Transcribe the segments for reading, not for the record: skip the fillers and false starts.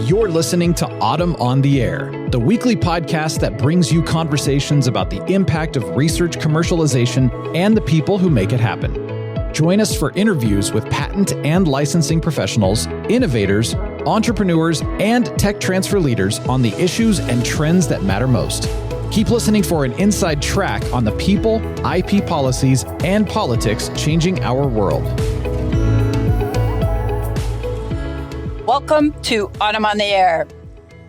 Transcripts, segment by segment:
You're listening to Autumn on the Air, the weekly podcast that brings you conversations about the impact of research commercialization and the people who make it happen. Join us for interviews with patent and licensing professionals, innovators, entrepreneurs, and tech transfer leaders on the issues and trends that matter most. Keep listening for an inside track on the people, IP policies, and politics changing our world. Welcome to Autumn on the Air.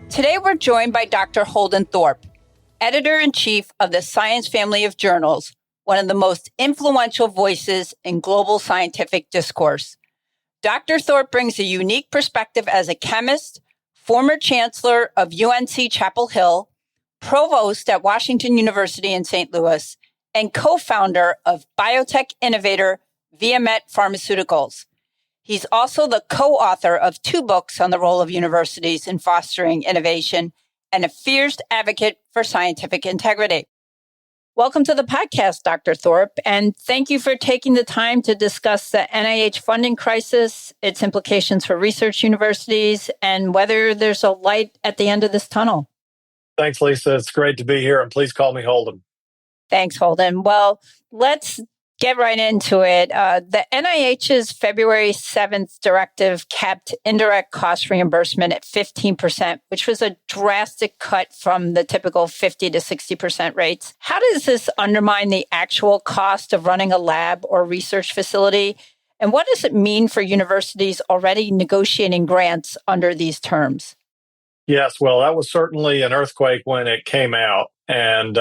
Today we're joined by Dr. Holden Thorp, editor-in-chief of the Science family of journals, one of the most influential voices in global scientific discourse. Dr. Thorp brings a unique perspective as a chemist, former Chancellor of UNC-Chapel Hill, Provost at Washington University in St. Louis, and co-founder of biotech innovator Viamet Pharmaceuticals. He's also the co-author of 2 books on the role of universities in fostering innovation and a fierce advocate for scientific integrity. Welcome to the podcast, Dr. Thorp, and thank you for taking the time to discuss the NIH funding crisis, its implications for research universities, and whether there's a light at the end of this tunnel. Thanks, Lisa. It's great to be here, and please call me Holden. Thanks, Holden. Well, let's get right into it. The NIH's February 7th directive capped indirect cost reimbursement at 15%, which was a drastic cut from the typical 50 to 60% rates. How does this undermine the actual cost of running a lab or research facility? And what does it mean for universities already negotiating grants under these terms? Yes, well, that was certainly an earthquake when it came out. And,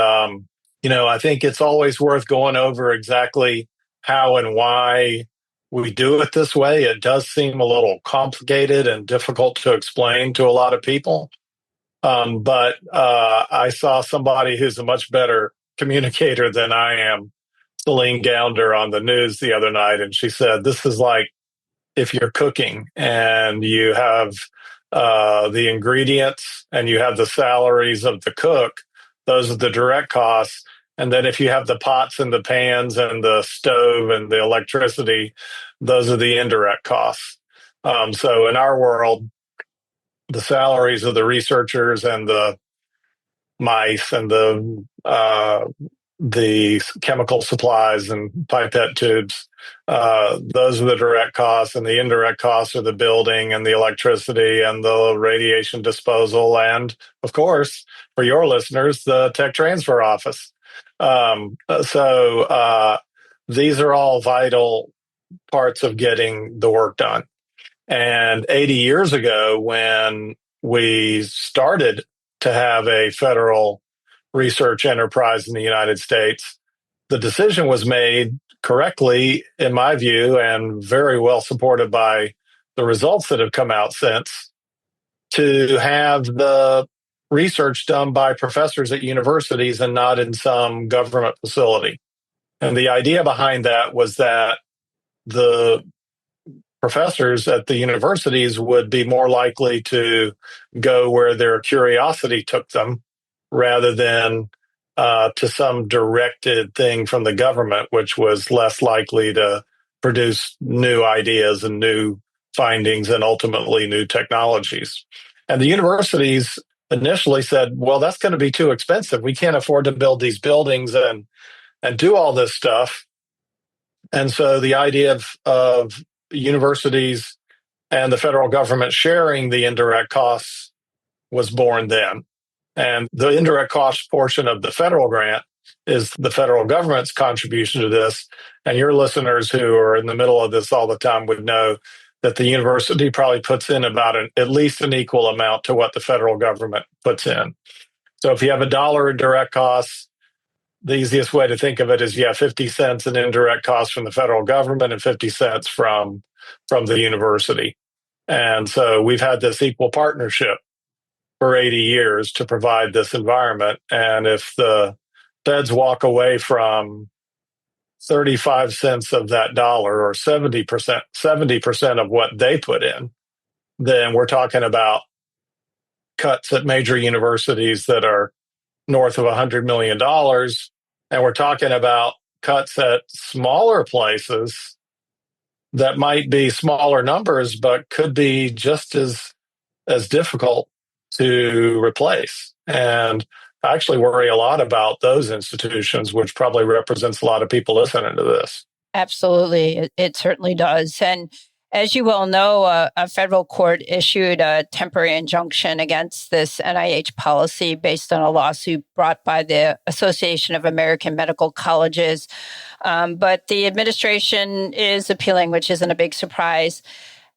I think it's always worth going over exactly how and why we do it this way. It does seem a little complicated and difficult to explain to a lot of people. But I saw somebody who's a much better communicator than I am, Celine Gounder, on the news the other night. And she said, this is like if you're cooking and you have the ingredients and you have the salaries of the cook, those are the direct costs. And then if you have the pots and the pans and the stove and the electricity, those are the indirect costs. So in our world, the salaries of the researchers and the mice and the chemical supplies and pipette tubes, those are the direct costs, and the indirect costs are the building and the electricity and the radiation disposal, and of course, for your listeners, the tech transfer office. So these are all vital parts of getting the work done. And 80 years ago, when we started to have a federal research enterprise in the United States, the decision was made correctly, in my view, and very well supported by the results that have come out since, to have the research done by professors at universities and not in some government facility. And the idea behind that was that the professors at the universities would be more likely to go where their curiosity took them rather than to some directed thing from the government, which was less likely to produce new ideas and new findings and ultimately new technologies. And the universities initially said, well, that's going to be too expensive. We can't afford to build these buildings and do all this stuff. And so the idea of universities and the federal government sharing the indirect costs was born then. And the indirect cost portion of the federal grant is the federal government's contribution to this. And your listeners who are in the middle of this all the time would know that the university probably puts in about at least an equal amount to what the federal government puts in. So if you have $1 in direct costs, the easiest way to think of it is you have 50 cents in indirect costs from the federal government and 50 cents from the university. And so we've had this equal partnership for 80 years to provide this environment. And if the feds walk away from 35 cents of that dollar, or 70% of what they put in, then we're talking about cuts at major universities that are north of $100 million. And we're talking about cuts at smaller places that might be smaller numbers, but could be just as as difficult to replace. And I actually worry a lot about those institutions, which probably represents a lot of people listening to this. Absolutely. It certainly does. And as you well know, a federal court issued a temporary injunction against this NIH policy based on a lawsuit brought by the Association of American Medical Colleges. But the administration is appealing, which isn't a big surprise.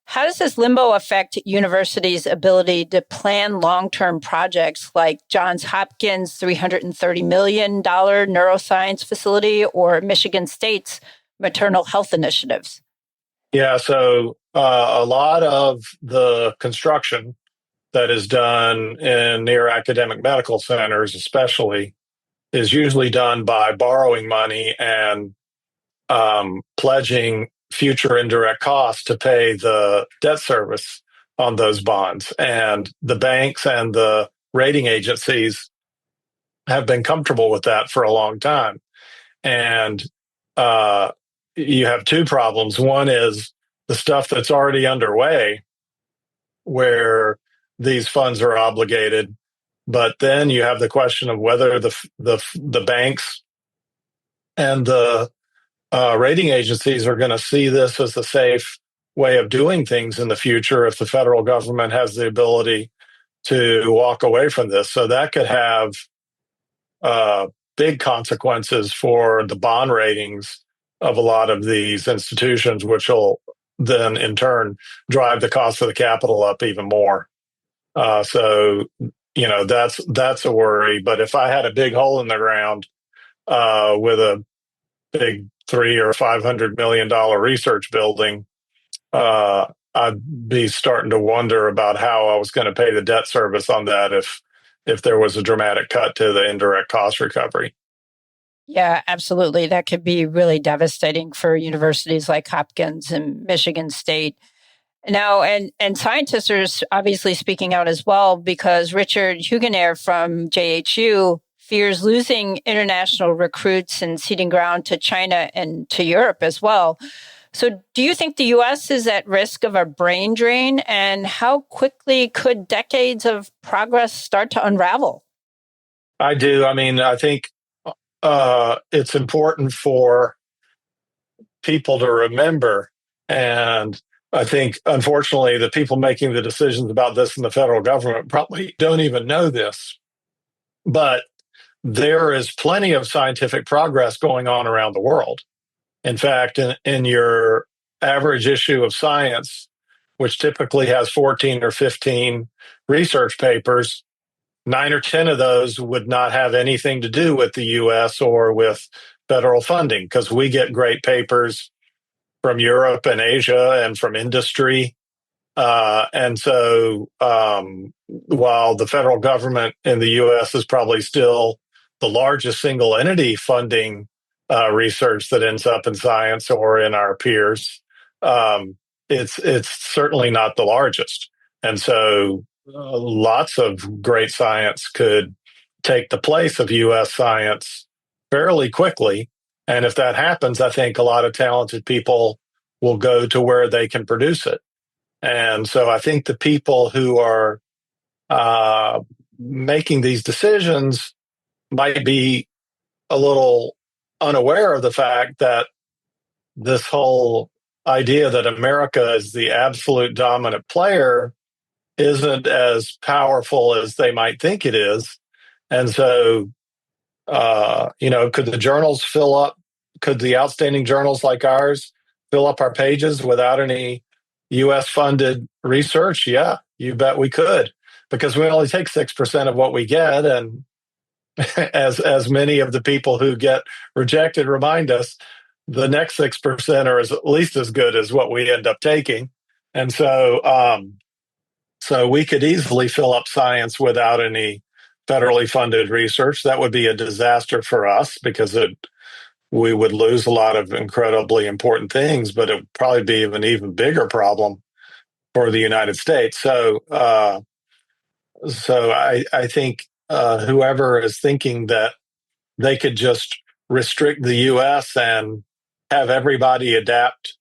How does this limbo affect universities' ability to plan long-term projects like Johns Hopkins' $330 million neuroscience facility or Michigan State's maternal health initiatives? Yeah, so a lot of the construction that is done in near academic medical centers, especially, is usually done by borrowing money and pledging future indirect costs to pay the debt service on those bonds. And the banks and the rating agencies have been comfortable with that for a long time. And you have two problems. One is the stuff that's already underway, where these funds are obligated. But then you have the question of whether the banks and the rating agencies are going to see this as a safe way of doing things in the future if the federal government has the ability to walk away from this. So that could have big consequences for the bond ratings of a lot of these institutions, which will then in turn drive the cost of the capital up even more. So, that's a worry. But if I had a big hole in the ground with a big $300 or $500 million research building, I'd be starting to wonder about how I was going to pay the debt service on that if there was a dramatic cut to the indirect cost recovery. Yeah, absolutely. That could be really devastating for universities like Hopkins and Michigan State. Now, and scientists are obviously speaking out as well, because Richard Hugenair from JHU fears losing international recruits and ceding ground to China and to Europe as well. So do you think the U.S. is at risk of a brain drain? And how quickly could decades of progress start to unravel? I do. I mean, I think it's important for people to remember. And I think, unfortunately, the people making the decisions about this in the federal government probably don't even know this. But there is plenty of scientific progress going on around the world. In fact, in your average issue of Science, which typically has 14 or 15 research papers, 9 or 10 of those would not have anything to do with the U.S. or with federal funding, because we get great papers from Europe and Asia and from industry. And so while the federal government in the U.S. is probably still the largest single entity funding research that ends up in Science or in our peers, it's certainly not the largest. And so lots of great science could take the place of U.S. science fairly quickly. And if that happens, I think a lot of talented people will go to where they can produce it. And so I think the people who are making these decisions might be a little unaware of the fact that this whole idea that America is the absolute dominant player isn't as powerful as they might think it is. And so, could the journals fill up, could the outstanding journals like ours fill up our pages without any U.S. funded research? Yeah, you bet we could, because we only take 6% of what we get. And as many of the people who get rejected remind us, the next 6% are at least as good as what we end up taking. And so, so we could easily fill up Science without any federally funded research. That would be a disaster for us, because we would lose a lot of incredibly important things, but it would probably be an even bigger problem for the United States. So I think whoever is thinking that they could just restrict the U.S. and have everybody adapt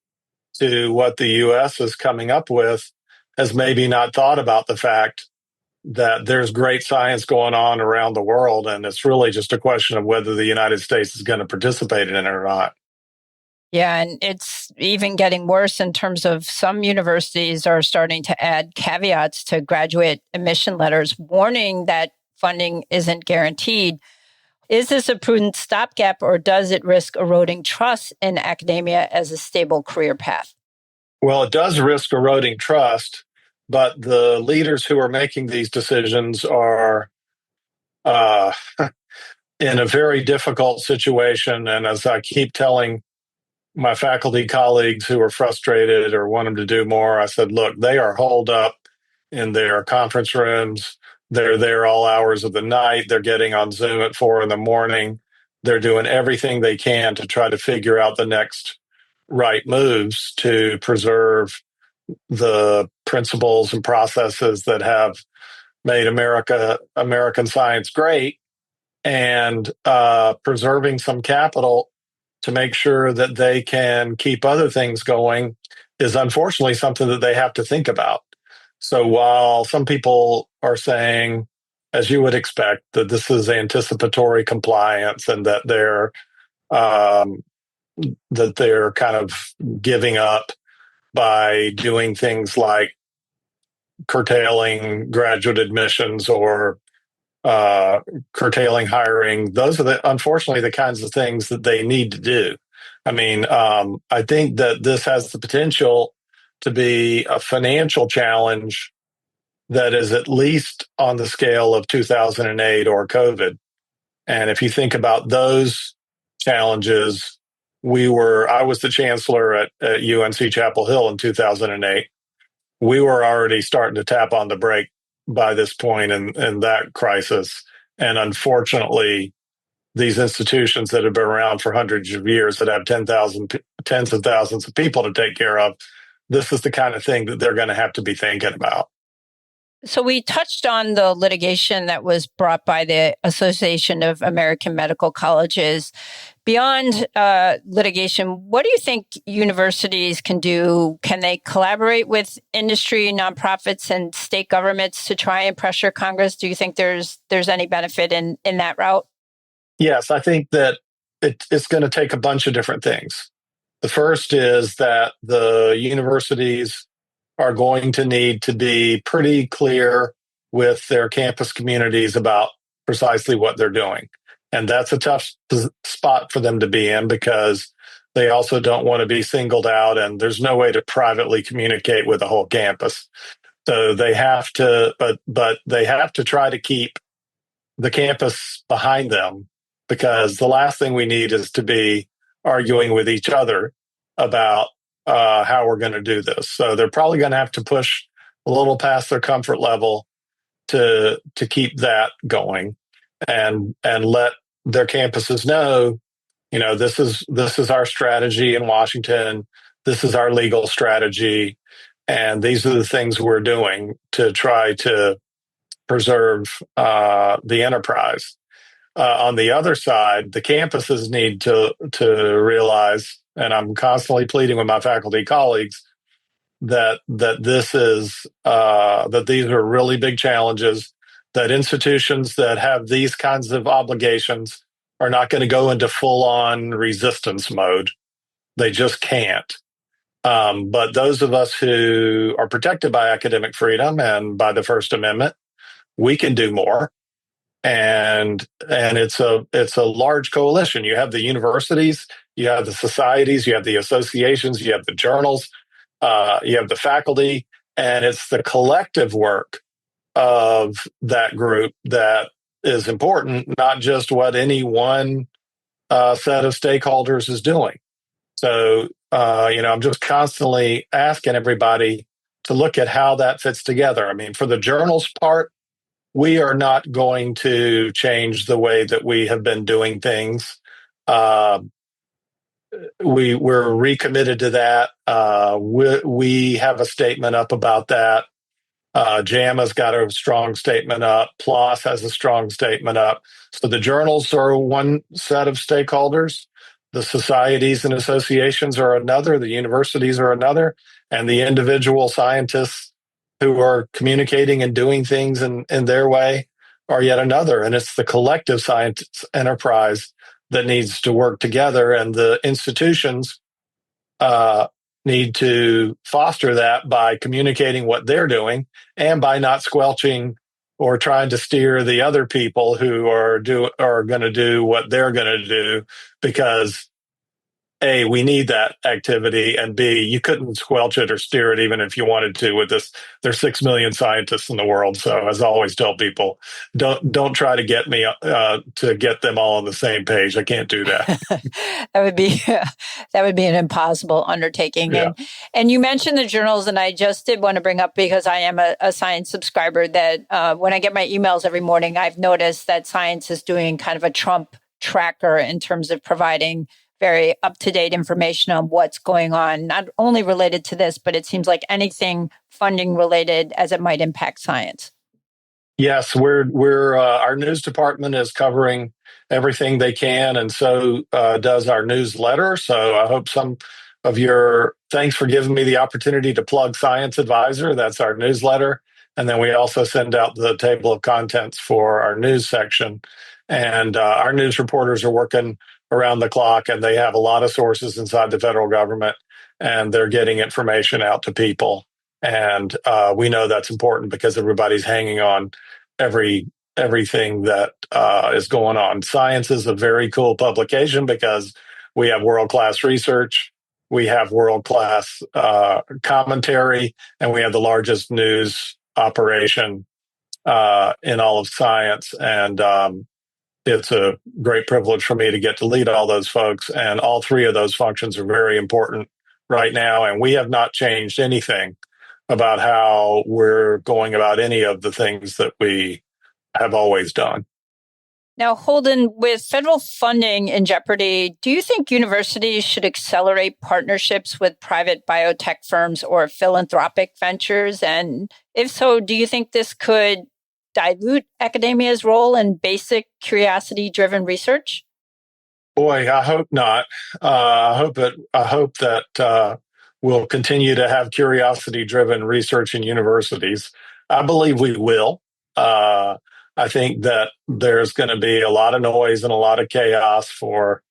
to what the U.S. is coming up with has maybe not thought about the fact that there's great science going on around the world, and it's really just a question of whether the United States is going to participate in it or not. Yeah, and it's even getting worse in terms of some universities are starting to add caveats to graduate admission letters, warning that funding isn't guaranteed. Is this a prudent stopgap, or does it risk eroding trust in academia as a stable career path? Well, it does risk eroding trust, but the leaders who are making these decisions are in a very difficult situation. And as I keep telling my faculty colleagues who are frustrated or want them to do more, I said, look, they are holed up in their conference rooms. They're there all hours of the night. They're getting on Zoom at 4 a.m. They're doing everything they can to try to figure out the next right moves to preserve the principles and processes that have made American science great, and preserving some capital to make sure that they can keep other things going is unfortunately something that they have to think about. So while some people are saying, as you would expect, that this is anticipatory compliance and that they're kind of giving up by doing things like curtailing graduate admissions or curtailing hiring, those are unfortunately the kinds of things that they need to do. I mean, I think that this has the potential to be a financial challenge that is at least on the scale of 2008 or COVID. And if you think about those challenges, I was the chancellor at UNC-Chapel Hill in 2008. We were already starting to tap on the brake by this point in that crisis. And unfortunately, these institutions that have been around for hundreds of years that have tens of thousands of people to take care of, this is the kind of thing that they're going to have to be thinking about. So we touched on the litigation that was brought by the Association of American Medical Colleges. Beyond litigation, what do you think universities can do? Can they collaborate with industry, nonprofits, and state governments to try and pressure Congress? Do you think there's any benefit in that route? Yes, I think that it's going to take a bunch of different things. The first is that the universities are going to need to be pretty clear with their campus communities about precisely what they're doing. And that's a tough spot for them to be in because they also don't want to be singled out, and there's no way to privately communicate with the whole campus. So they have to, but they have to try to keep the campus behind them, because the last thing we need is to be arguing with each other about how we're going to do this. So they're probably going to have to push a little past their comfort level to keep that going, and let their campuses know, this is our strategy in Washington. This is our legal strategy, and these are the things we're doing to try to preserve the enterprise. On the other side, the campuses need to realize, and I'm constantly pleading with my faculty colleagues, that this is that these are really big challenges, that institutions that have these kinds of obligations are not going to go into full-on resistance mode. They just can't. But those of us who are protected by academic freedom and by the First Amendment, we can do more. And it's a large coalition. You have the universities, you have the societies, you have the associations, you have the journals, you have the faculty, and it's the collective work of that group that is important, not just what any one set of stakeholders is doing. So, I'm just constantly asking everybody to look at how that fits together. I mean, for the journals part, we are not going to change the way that we have been doing things. We're recommitted to that. We have a statement up about that. JAMA's got a strong statement up. PLOS has a strong statement up. So the journals are one set of stakeholders. The societies and associations are another. The universities are another. And the individual scientists who are communicating and doing things in their way are yet another. And it's the collective science enterprise that needs to work together, and the institutions need to foster that by communicating what they're doing and by not squelching or trying to steer the other people who are going to do what they're going to do, because A, we need that activity, and B, you couldn't squelch it or steer it even if you wanted to with this. There's 6 million scientists in the world. So as I always tell people, don't try to get me to get them all on the same page. I can't do that. that would be an impossible undertaking. Yeah. And you mentioned the journals, and I just did want to bring up, because I am a Science subscriber, that when I get my emails every morning, I've noticed that Science is doing kind of a Trump tracker in terms of providing very up-to-date information on what's going on, not only related to this, but it seems like anything funding related as it might impact science. Yes, we're our news department is covering everything they can, and so does our newsletter. So I hope thanks for giving me the opportunity to plug Science Advisor. That's our newsletter. And then we also send out the table of contents for our news section. And our news reporters are working around the clock, and they have a lot of sources inside the federal government, and they're getting information out to people. And we know that's important because everybody's hanging on everything that is going on. Science is a very cool publication because we have world-class research, we have world-class commentary, and we have the largest news operation in all of science. And it's a great privilege for me to get to lead all those folks. And all three of those functions are very important right now. And we have not changed anything about how we're going about any of the things that we have always done. Now, Holden, with federal funding in jeopardy, do you think universities should accelerate partnerships with private biotech firms or philanthropic ventures? And if so, do you think this could dilute academia's role in basic curiosity-driven research? Boy, I hope not. I hope that we'll continue to have curiosity-driven research in universities. I believe we will. I think that there's going to be a lot of noise and a lot of chaos for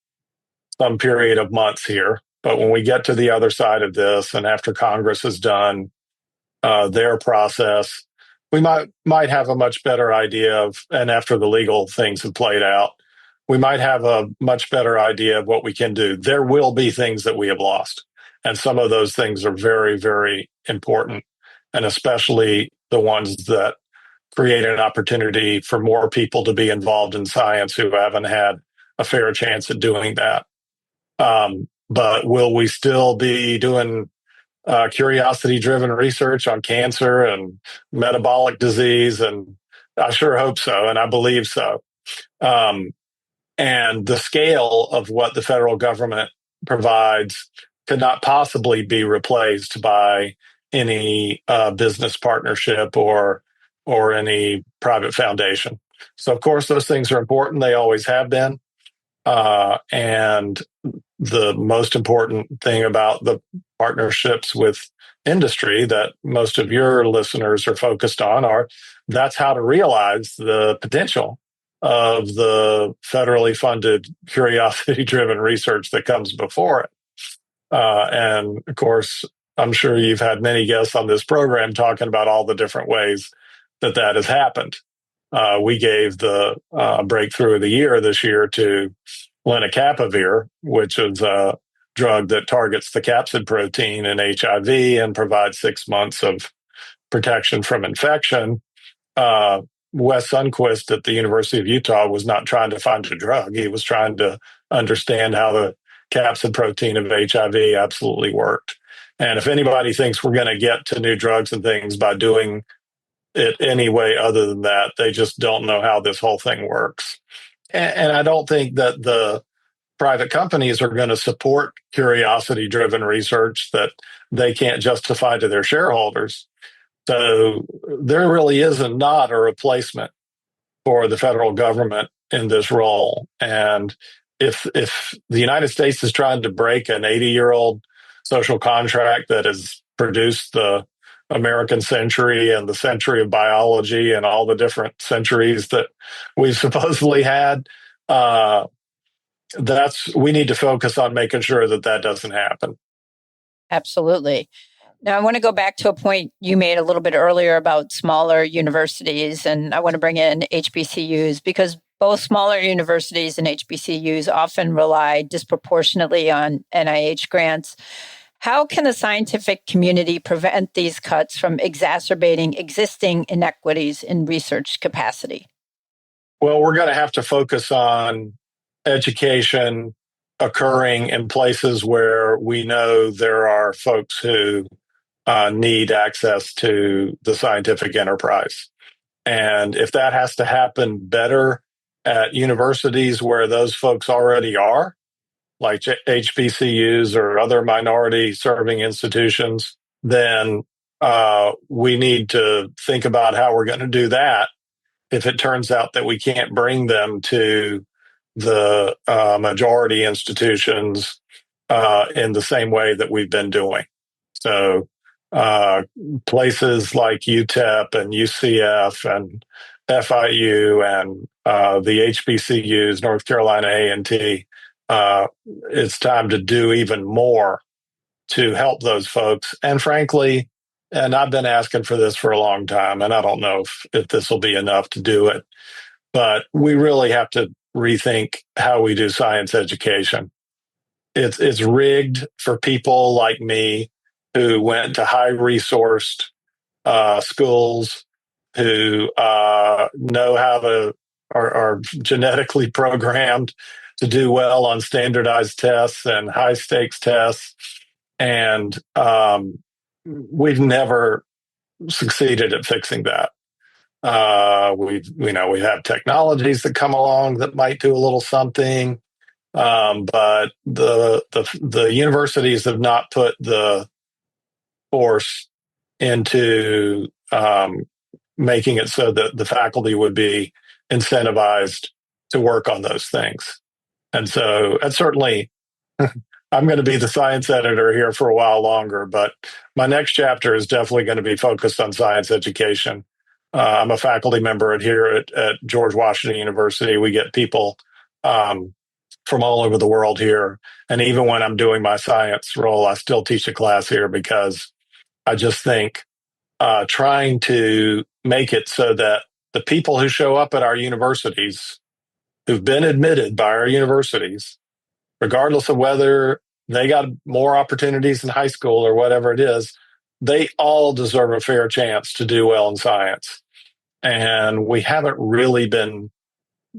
some period of months here. But when we get to the other side of this, and after Congress has done their process, we might have a much better idea and after the legal things have played out, we might have a much better idea of what we can do. There will be things that we have lost, and some of those things are very, very important, and especially the ones that create an opportunity for more people to be involved in science who haven't had a fair chance at doing that. But will we still be doing curiosity-driven research on cancer and metabolic disease? And I sure hope so, and I believe so. And the scale of what the federal government provides could not possibly be replaced by any business partnership or any private foundation. So, of course, those things are important. They always have been. And the most important thing about the partnerships with industry that most of your listeners are focused on that's how to realize the potential of the federally funded curiosity-driven research that comes before it. And of course, I'm sure you've had many guests on this program talking about all the different ways that has happened. We gave the breakthrough of the year this year to lenacapavir, which is a drug that targets the capsid protein in HIV and provides 6 months of protection from infection. Wes Sundquist at the University of Utah was not trying to find a drug. He was trying to understand how the capsid protein of HIV absolutely worked. And if anybody thinks we're going to get to new drugs and things by doing it any way other than that, they just don't know how this whole thing works. And I don't think that the private companies are going to support curiosity-driven research that they can't justify to their shareholders. So there really isn't not a replacement for the federal government in this role. And if the United States is trying to break an 80-year-old social contract that has produced the American century and the century of biology and all the different centuries that we've supposedly had. We need to focus on making sure that that doesn't happen. Absolutely. Now, I want to go back to a point you made a little bit earlier about smaller universities, and I want to bring in HBCUs because both smaller universities and HBCUs often rely disproportionately on NIH grants. How can the scientific community prevent these cuts from exacerbating existing inequities in research capacity? Well, we're going to have to focus on education occurring in places where we know there are folks who need access to the scientific enterprise. And if that has to happen better at universities where those folks already are, like HBCUs or other minority serving institutions, then we need to think about how we're going to do that if it turns out that we can't bring them to the majority institutions in the same way that we've been doing. So places like UTEP and UCF and FIU and the HBCUs, North Carolina A&T, it's time to do even more to help those folks. And frankly, and I've been asking for this for a long time, and I don't know if this will be enough to do it, but we really have to rethink how we do science education. It's rigged for people like me who went to high resourced schools, who know how to are genetically programmed to do well on standardized tests and high stakes tests, and we've never succeeded at fixing that. We have technologies that come along that might do a little something, but the universities have not put the force into making it so that the faculty would be incentivized to work on those things. And so, and certainly, I'm going to be the science editor here for a while longer, but my next chapter is definitely going to be focused on science education. I'm a faculty member here at George Washington University. We get people from all over the world here. And even when I'm doing my science role, I still teach a class here because I just think trying to make it so that the people who show up at our universities, who've been admitted by our universities, regardless of whether they got more opportunities in high school or whatever it is, they all deserve a fair chance to do well in science. And we haven't really been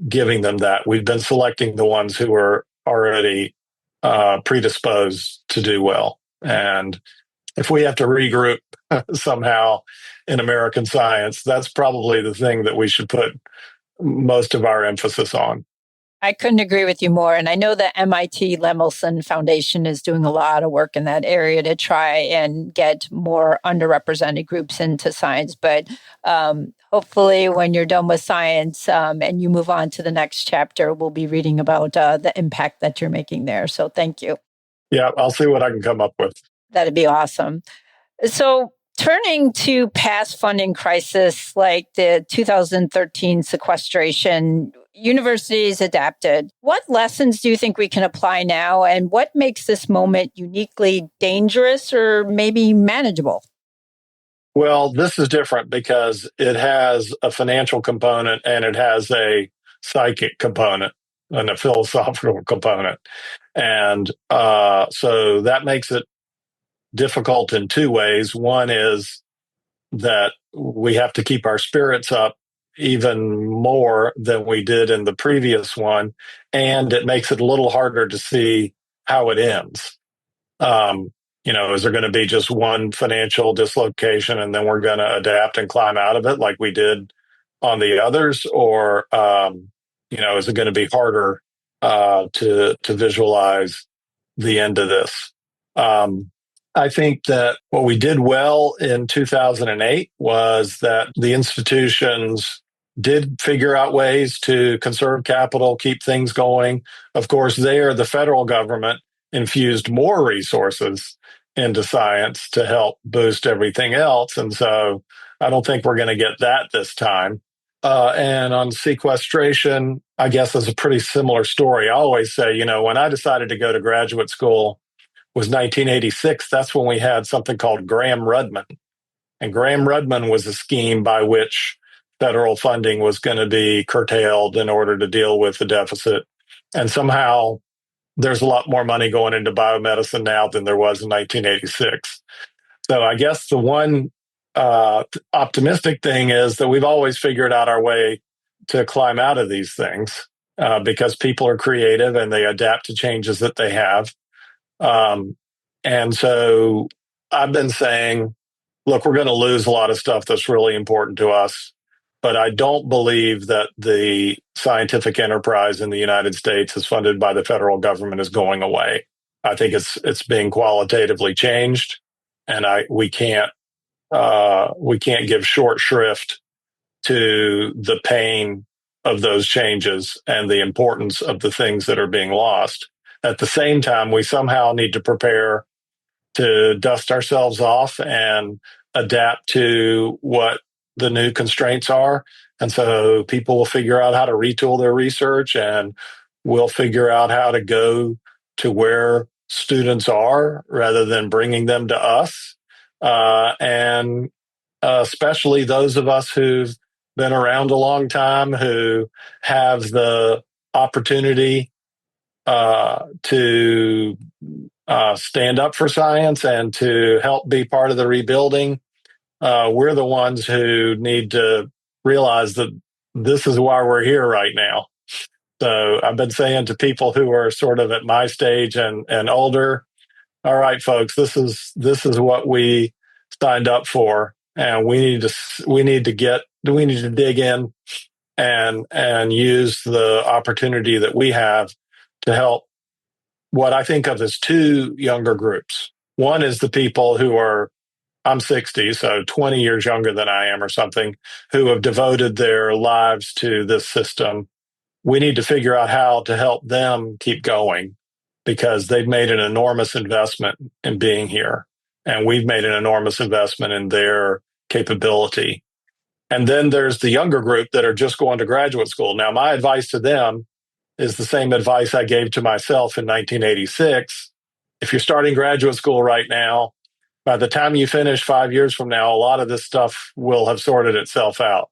giving them that. We've been selecting the ones who are already predisposed to do well. And if we have to regroup somehow in American science, that's probably the thing that we should put most of our emphasis on. I couldn't agree with you more. And I know the MIT Lemelson Foundation is doing a lot of work in that area to try and get more underrepresented groups into science. But hopefully when you're done with science and you move on to the next chapter, we'll be reading about the impact that you're making there. So thank you. Yeah, I'll see what I can come up with. That'd be awesome. So turning to past funding crisis like the 2013 sequestration, universities adapted. What lessons do you think we can apply now, and what makes this moment uniquely dangerous or maybe manageable? Well, this is different because it has a financial component and it has a psychic component and a philosophical component. And so that makes it difficult in two ways. One is that we have to keep our spirits up even more than we did in the previous one. And it makes it a little harder to see how it ends. Is there going to be just one financial dislocation and then we're going to adapt and climb out of it like we did on the others? Or, is it going to be harder to visualize the end of this? I think that what we did well in 2008 was that the institutions did figure out ways to conserve capital, keep things going. Of course, the federal government infused more resources into science to help boost everything else. And so I don't think we're going to get that this time. And on sequestration, I guess is a pretty similar story. I always say, when I decided to go to graduate school was 1986. That's when we had something called Graham-Rudman. And Graham-Rudman was a scheme by which federal funding was going to be curtailed in order to deal with the deficit. And somehow there's a lot more money going into biomedicine now than there was in 1986. So I guess the one optimistic thing is that we've always figured out our way to climb out of these things because people are creative and they adapt to changes that they have. And so I've been saying, look, we're going to lose a lot of stuff that's really important to us. But I don't believe that the scientific enterprise in the United States is funded by the federal government is going away. I think it's being qualitatively changed, and we can't give short shrift to the pain of those changes and the importance of the things that are being lost. At the same time, we somehow need to prepare to dust ourselves off and adapt to what the new constraints are. And so people will figure out how to retool their research, and we'll figure out how to go to where students are rather than bringing them to us. And especially those of us who've been around a long time, who have the opportunity to stand up for science and to help be part of the rebuilding. We're the ones who need to realize that this is why we're here right now. So I've been saying to people who are sort of at my stage and older, all right, folks, this is what we signed up for, and we need to dig in and use the opportunity that we have to help what I think of as two younger groups. One is the people who are, I'm 60, so 20 years younger than I am or something, who have devoted their lives to this system. We need to figure out how to help them keep going because they've made an enormous investment in being here. And we've made an enormous investment in their capability. And then there's the younger group that are just going to graduate school. Now, my advice to them is the same advice I gave to myself in 1986. If you're starting graduate school right now, by the time you finish 5 years from now, a lot of this stuff will have sorted itself out.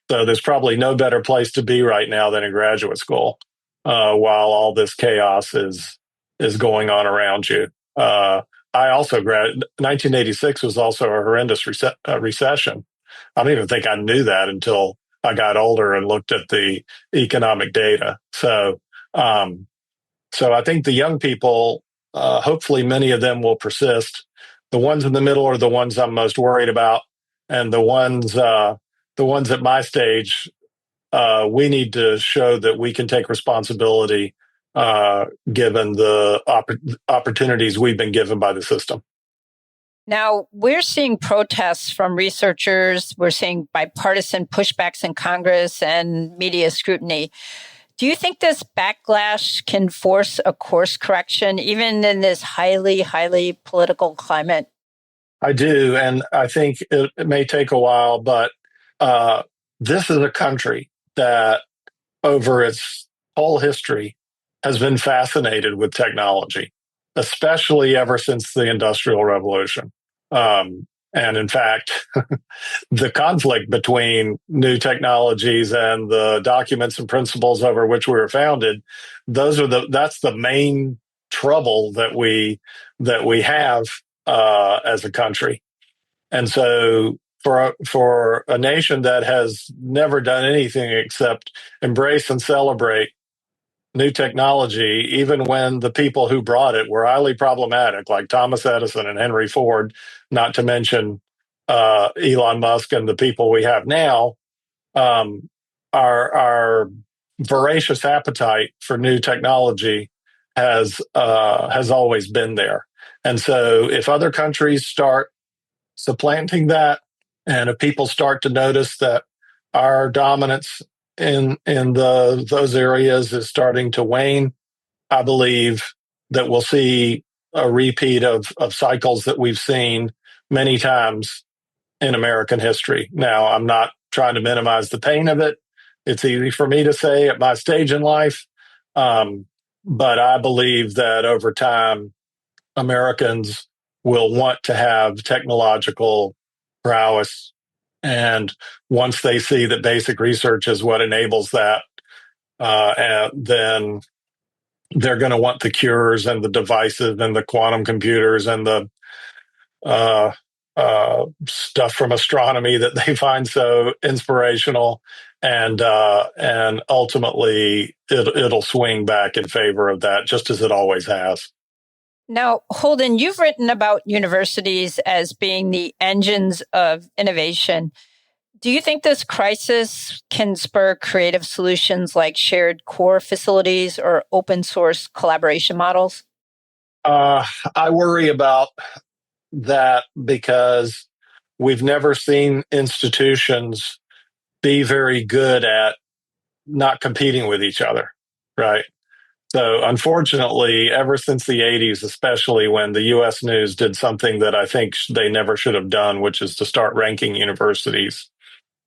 So there's probably no better place to be right now than in graduate school while all this chaos is going on around you. I also 1986 was also a horrendous recession. I don't even think I knew that until I got older and looked at the economic data. So I think the young people, hopefully many of them will persist. The ones in the middle are the ones I'm most worried about. And the ones at my stage, we need to show that we can take responsibility given the opportunities we've been given by the system. Now, we're seeing protests from researchers. We're seeing bipartisan pushbacks in Congress and media scrutiny. Do you think this backlash can force a course correction, even in this highly, highly political climate? I do, and I think it may take a while, but this is a country that over its whole history has been fascinated with technology, especially ever since the Industrial Revolution. And in fact, the conflict between new technologies and the documents and principles over which we were founded, that's the main trouble that we have as a country. And so for a nation that has never done anything except embrace and celebrate new technology, even when the people who brought it were highly problematic, like Thomas Edison and Henry Ford, not to mention Elon Musk and the people we have now, our voracious appetite for new technology has always been there. And so if other countries start supplanting that, and if people start to notice that our dominance in those areas is starting to wane, I believe that we'll see a repeat of cycles that we've seen many times in American history. Now, I'm not trying to minimize the pain of it. It's easy for me to say at my stage in life. But I believe that over time, Americans will want to have technological prowess. And once they see that basic research is what enables that, then they're going to want the cures and the devices and the quantum computers and the stuff from astronomy that they find so inspirational, and ultimately it'll swing back in favor of that, just as it always has. Now, Holden, you've written about universities as being the engines of innovation. Do you think this crisis can spur creative solutions like shared core facilities or open source collaboration models? I worry about that because we've never seen institutions be very good at not competing with each other, right? So unfortunately, ever since the 80s, especially when the US News did something that I think they never should have done, which is to start ranking universities,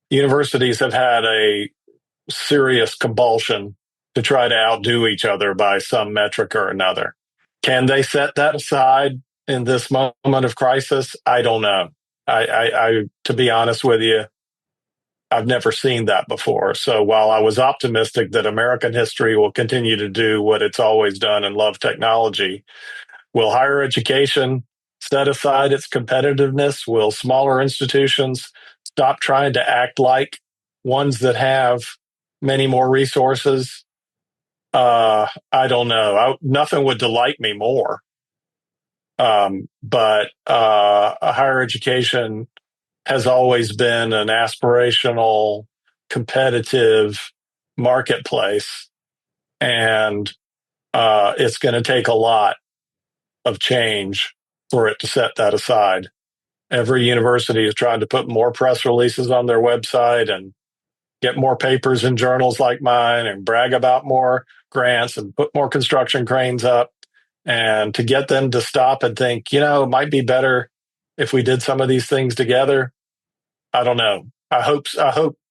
universities have had a serious compulsion to try to outdo each other by some metric or another. Can they set that aside in this moment of crisis? I don't know. I to be honest with you, I've never seen that before. So while I was optimistic that American history will continue to do what it's always done and love technology, will higher education set aside its competitiveness? Will smaller institutions stop trying to act like ones that have many more resources? I don't know. Nothing would delight me more. But higher education has always been an aspirational, competitive marketplace. And it's going to take a lot of change for it to set that aside. Every university is trying to put more press releases on their website and get more papers in journals like mine and brag about more grants and put more construction cranes up. And to get them to stop and think, it might be better if we did some of these things together. I don't know. I hope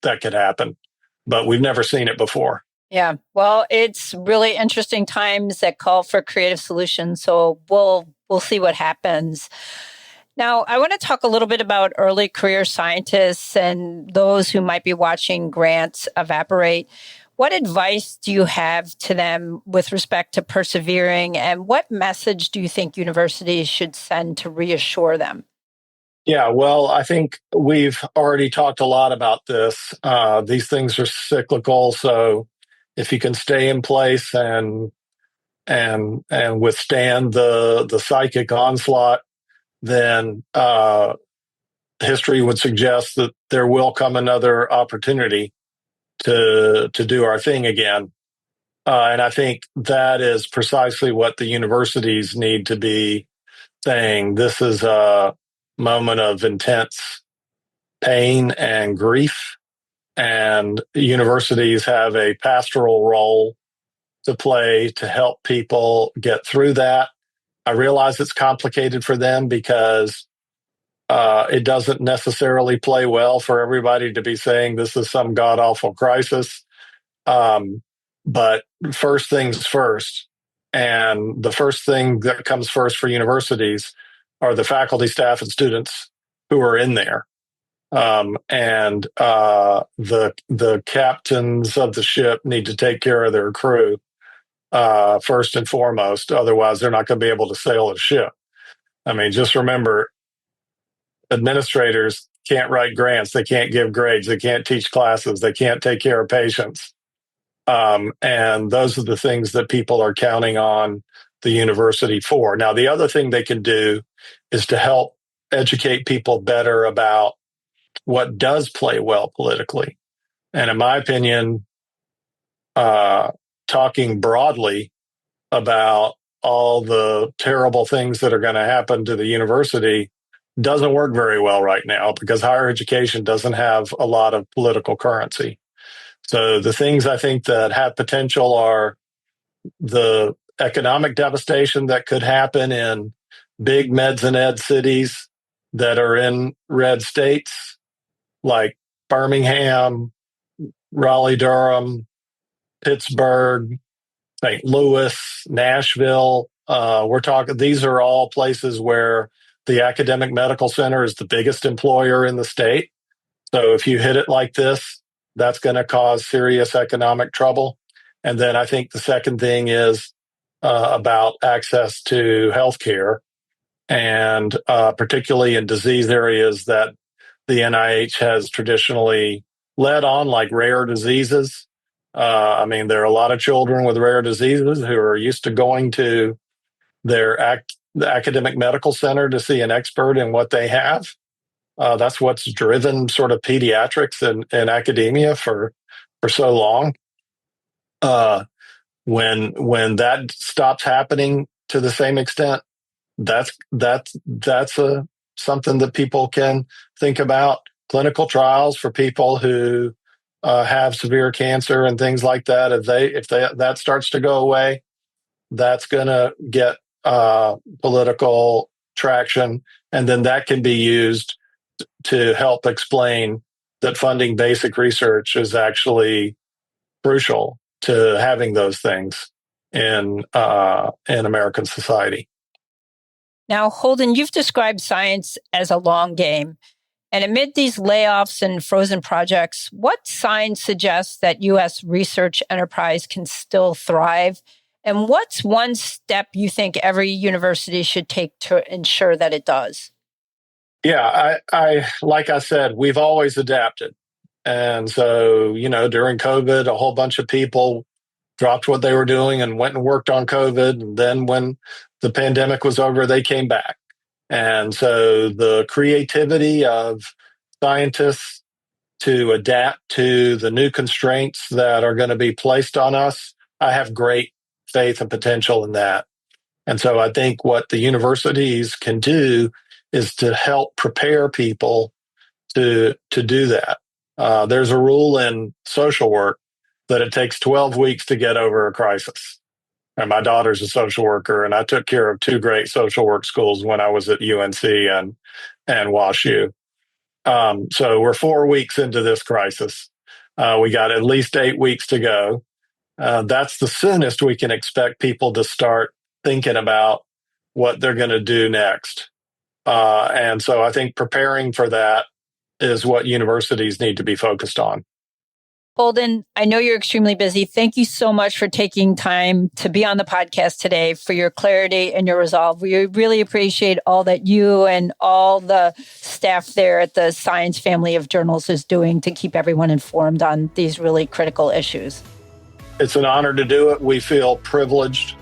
that could happen, but we've never seen it before. Yeah. Well, it's really interesting times that call for creative solutions. So we'll see what happens. Now, I want to talk a little bit about early career scientists and those who might be watching grants evaporate. What advice do you have to them with respect to persevering, and what message do you think universities should send to reassure them? Yeah, well, I think we've already talked a lot about this. These things are cyclical, so if you can stay in place and withstand the psychic onslaught, then history would suggest that there will come another opportunity to do our thing again. And I think that is precisely what the universities need to be saying. This is a moment of intense pain and grief, and universities have a pastoral role to play to help people get through that. I realize it's complicated for them because it doesn't necessarily play well for everybody to be saying this is some god-awful crisis. But first things first. And the first thing that comes first for universities are the faculty, staff, and students who are in there. And the captains of the ship need to take care of their crew first and foremost. Otherwise, they're not going to be able to sail a ship. I mean, just remember, administrators can't write grants. They can't give grades. They can't teach classes. They can't take care of patients. And those are the things that people are counting on the university for. Now, the other thing they can do is to help educate people better about what does play well politically. And in my opinion, talking broadly about all the terrible things that are going to happen to the university doesn't work very well right now because higher education doesn't have a lot of political currency. So the things I think that have potential are the economic devastation that could happen in big meds and ed cities that are in red states like Birmingham, Raleigh-Durham, Pittsburgh, St. Louis, Nashville. These are all places where the academic medical center is the biggest employer in the state. So if you hit it like this, that's going to cause serious economic trouble. And then I think the second thing is about access to healthcare, and particularly in disease areas that the NIH has traditionally led on, like rare diseases. There are a lot of children with rare diseases who are used to going to the academic medical center to see an expert in what they have. That's what's driven sort of pediatrics and academia for so long. When that stops happening to the same extent, that's something that people can think about. Clinical trials for people who have severe cancer and things like that. If that starts to go away, that's going to get political traction, and then that can be used to help explain that funding basic research is actually crucial to having those things in American society. Now, Holden, you've described science as a long game. And amid these layoffs and frozen projects, what signs suggest that U.S. research enterprise can still thrive? And what's one step you think every university should take to ensure that it does? Yeah, I like I said, we've always adapted. And so, during COVID, a whole bunch of people dropped what they were doing and went and worked on COVID. And then when the pandemic was over, they came back. And so the creativity of scientists to adapt to the new constraints that are going to be placed on us, I have great faith and potential in that. And so I think what the universities can do is to help prepare people to do that. There's a rule in social work that it takes 12 weeks to get over a crisis. And my daughter's a social worker, and I took care of two great social work schools when I was at UNC and WashU. So we're 4 weeks into this crisis. We got at least 8 weeks to go. That's the soonest we can expect people to start thinking about what they're going to do next. And so I think preparing for that is what universities need to be focused on. Holden, I know you're extremely busy. Thank you so much for taking time to be on the podcast today, for your clarity and your resolve. We really appreciate all that you and all the staff there at the Science Family of Journals is doing to keep everyone informed on these really critical issues. It's an honor to do it. We feel privileged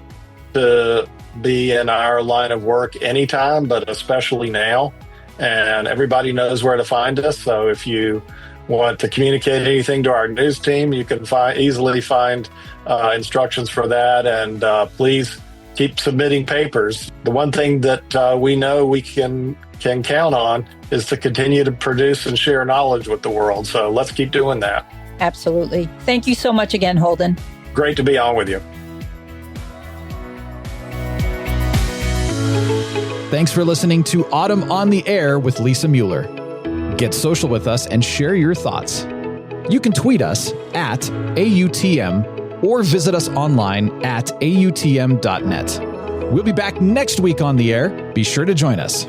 to be in our line of work anytime, but especially now. And everybody knows where to find us. So if you want to communicate anything to our news team, you can easily find instructions for that. And please keep submitting papers. The one thing that we know we can count on is to continue to produce and share knowledge with the world. So let's keep doing that. Absolutely. Thank you so much again, Holden. Great to be on with you. Thanks for listening to Autumn on the Air with Lisa Mueller. Get social with us and share your thoughts. You can tweet us at AUTM or visit us online at autm.net. We'll be back next week on the air. Be sure to join us.